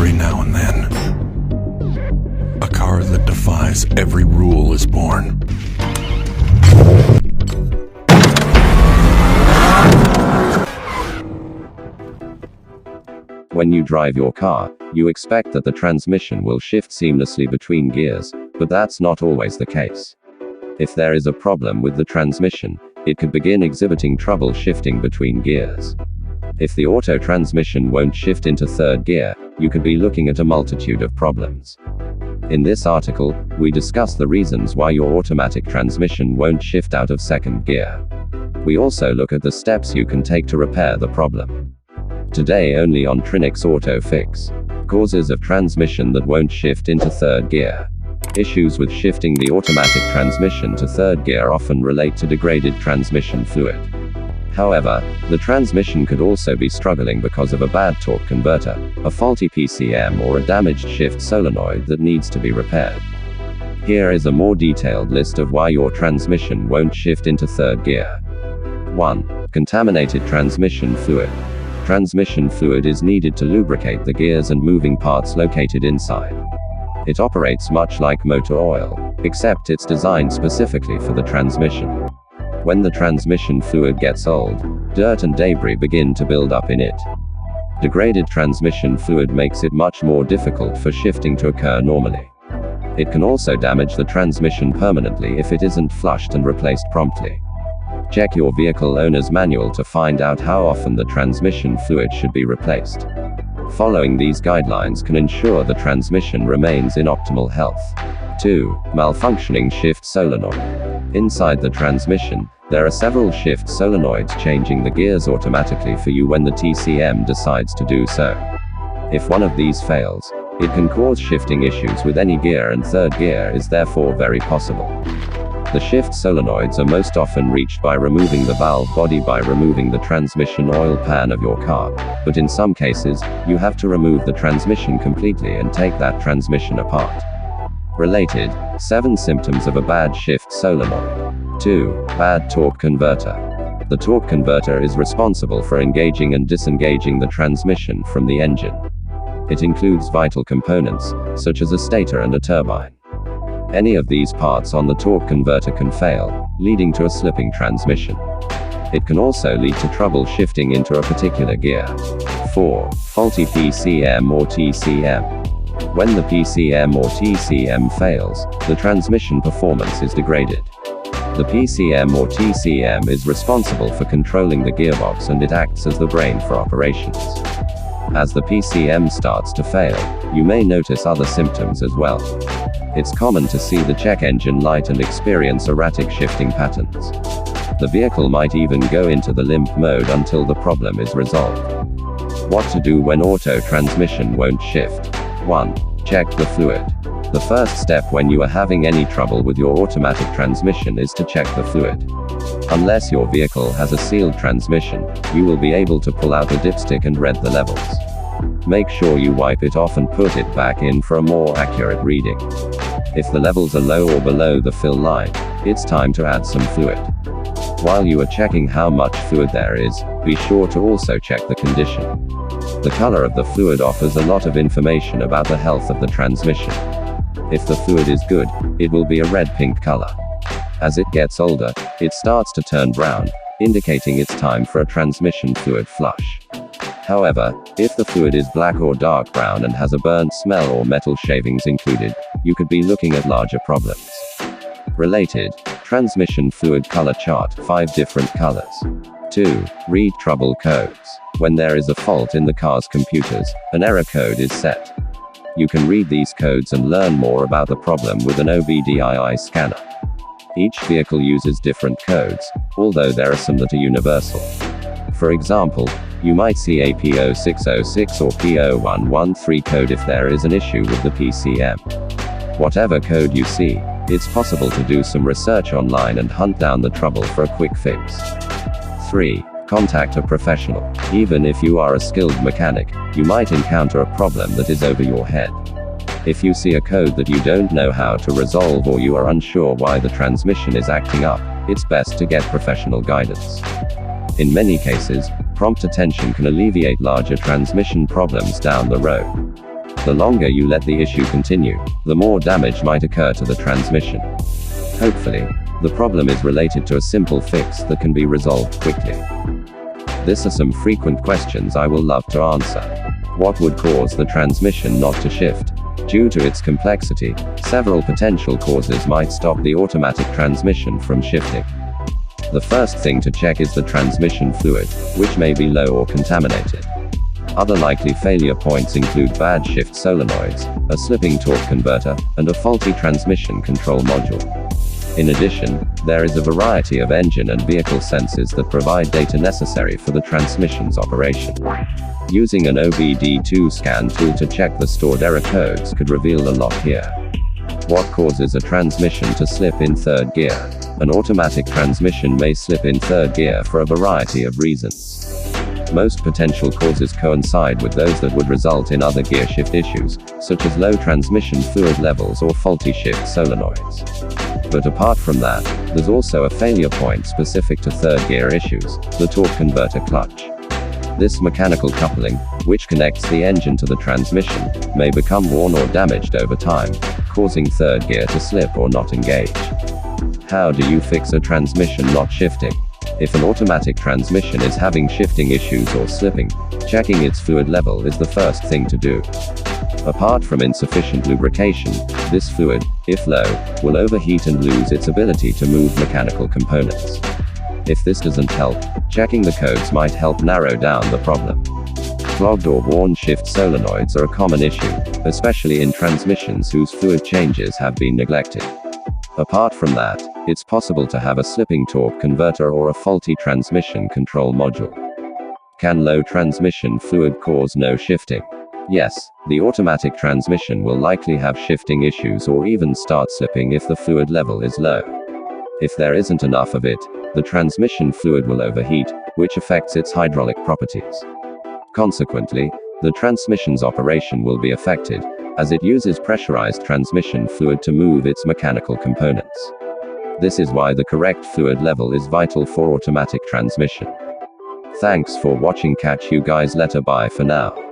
Every now and then, a car that defies every rule is born. When you drive your car, you expect that the transmission will shift seamlessly between gears, but that's not always the case. If there is a problem with the transmission, it could begin exhibiting trouble shifting between gears. If the auto transmission won't shift into third gear, you could be looking at a multitude of problems. In this article, we discuss the reasons why your automatic transmission won't shift out of second gear. We also look at the steps you can take to repair the problem. Today only on Trinix Auto Fix. Causes of transmission that won't shift into third gear. Issues with shifting the automatic transmission to third gear often relate to degraded transmission fluid. However, the transmission could also be struggling because of a bad torque converter, a faulty PCM, or a damaged shift solenoid that needs to be repaired. Here is a more detailed list of why your transmission won't shift into third gear. 1. Contaminated transmission fluid. Transmission fluid is needed to lubricate the gears and moving parts located inside. It operates much like motor oil, except it's designed specifically for the transmission. When the transmission fluid gets old, dirt and debris begin to build up in it. Degraded transmission fluid makes it much more difficult for shifting to occur normally. It can also damage the transmission permanently if it isn't flushed and replaced promptly. Check your vehicle owner's manual to find out how often the transmission fluid should be replaced. Following these guidelines can ensure the transmission remains in optimal health. 2. Malfunctioning shift solenoid. Inside the transmission, there are several shift solenoids changing the gears automatically for you when the TCM decides to do so. If one of these fails, it can cause shifting issues with any gear, and third gear is therefore very possible. The shift solenoids are most often reached by removing the valve body by removing the transmission oil pan of your car, but in some cases, you have to remove the transmission completely and take that transmission apart. Related, 7 symptoms of a bad shift solenoid. 2. Bad torque converter. The torque converter is responsible for engaging and disengaging the transmission from the engine. It includes vital components, such as a stator and a turbine. Any of these parts on the torque converter can fail, leading to a slipping transmission. It can also lead to trouble shifting into a particular gear. 4. Faulty PCM or TCM. When the PCM or TCM fails, the transmission performance is degraded. The PCM or TCM is responsible for controlling the gearbox, and it acts as the brain for operations. As the PCM starts to fail, you may notice other symptoms as well. It's common to see the check engine light and experience erratic shifting patterns. The vehicle might even go into the limp mode until the problem is resolved. What to do when auto transmission won't shift? 1. Check the fluid. The first step when you are having any trouble with your automatic transmission is to check the fluid. Unless your vehicle has a sealed transmission, you will be able to pull out a dipstick and read the levels. Make sure you wipe it off and put it back in for a more accurate reading. If the levels are low or below the fill line, it's time to add some fluid. While you are checking how much fluid there is, be sure to also check the condition. The color of the fluid offers a lot of information about the health of the transmission. If the fluid is good, it will be a red-pink color. As it gets older, it starts to turn brown, indicating it's time for a transmission fluid flush. However, if the fluid is black or dark brown and has a burnt smell or metal shavings included, you could be looking at larger problems. Related, transmission fluid color chart, 5 different colors. 2. Read trouble codes. When there is a fault in the car's computers, an error code is set. You can read these codes and learn more about the problem with an OBDII scanner. Each vehicle uses different codes, although there are some that are universal. For example, you might see AP0606 or P0113 code if there is an issue with the PCM. Whatever code you see, it's possible to do some research online and hunt down the trouble for a quick fix. 3. Contact a professional. Even if you are a skilled mechanic, you might encounter a problem that is over your head. If you see a code that you don't know how to resolve, or you are unsure why the transmission is acting up, it's best to get professional guidance. In many cases, prompt attention can alleviate larger transmission problems down the road. The longer you let the issue continue, the more damage might occur to the transmission. Hopefully, the problem is related to a simple fix that can be resolved quickly. These are some frequent questions I will love to answer. What would cause the transmission not to shift? Due to its complexity, several potential causes might stop the automatic transmission from shifting. The first thing to check is the transmission fluid, which may be low or contaminated. Other likely failure points include bad shift solenoids, a slipping torque converter, and a faulty transmission control module. In addition, there is a variety of engine and vehicle sensors that provide data necessary for the transmission's operation. Using an OBD2 scan tool to check the stored error codes could reveal a lot here. What causes a transmission to slip in third gear? An automatic transmission may slip in third gear for a variety of reasons. Most potential causes coincide with those that would result in other gear shift issues, such as low transmission fluid levels or faulty shift solenoids. But apart from that, there's also a failure point specific to third gear issues, the torque converter clutch. This mechanical coupling, which connects the engine to the transmission, may become worn or damaged over time, causing third gear to slip or not engage. How do you fix a transmission not shifting? If an automatic transmission is having shifting issues or slipping, checking its fluid level is the first thing to do. Apart from insufficient lubrication, this fluid, if low, will overheat and lose its ability to move mechanical components. If this doesn't help, checking the codes might help narrow down the problem. Clogged or worn shift solenoids are a common issue, especially in transmissions whose fluid changes have been neglected. Apart from that, it's possible to have a slipping torque converter or a faulty transmission control module. Can low transmission fluid cause no shifting? Yes, the automatic transmission will likely have shifting issues or even start slipping if the fluid level is low. If there isn't enough of it, the transmission fluid will overheat, which affects its hydraulic properties. Consequently, the transmission's operation will be affected, as it uses pressurized transmission fluid to move its mechanical components. This is why the correct fluid level is vital for automatic transmission. Thanks for watching. Catch you guys later. Bye for now.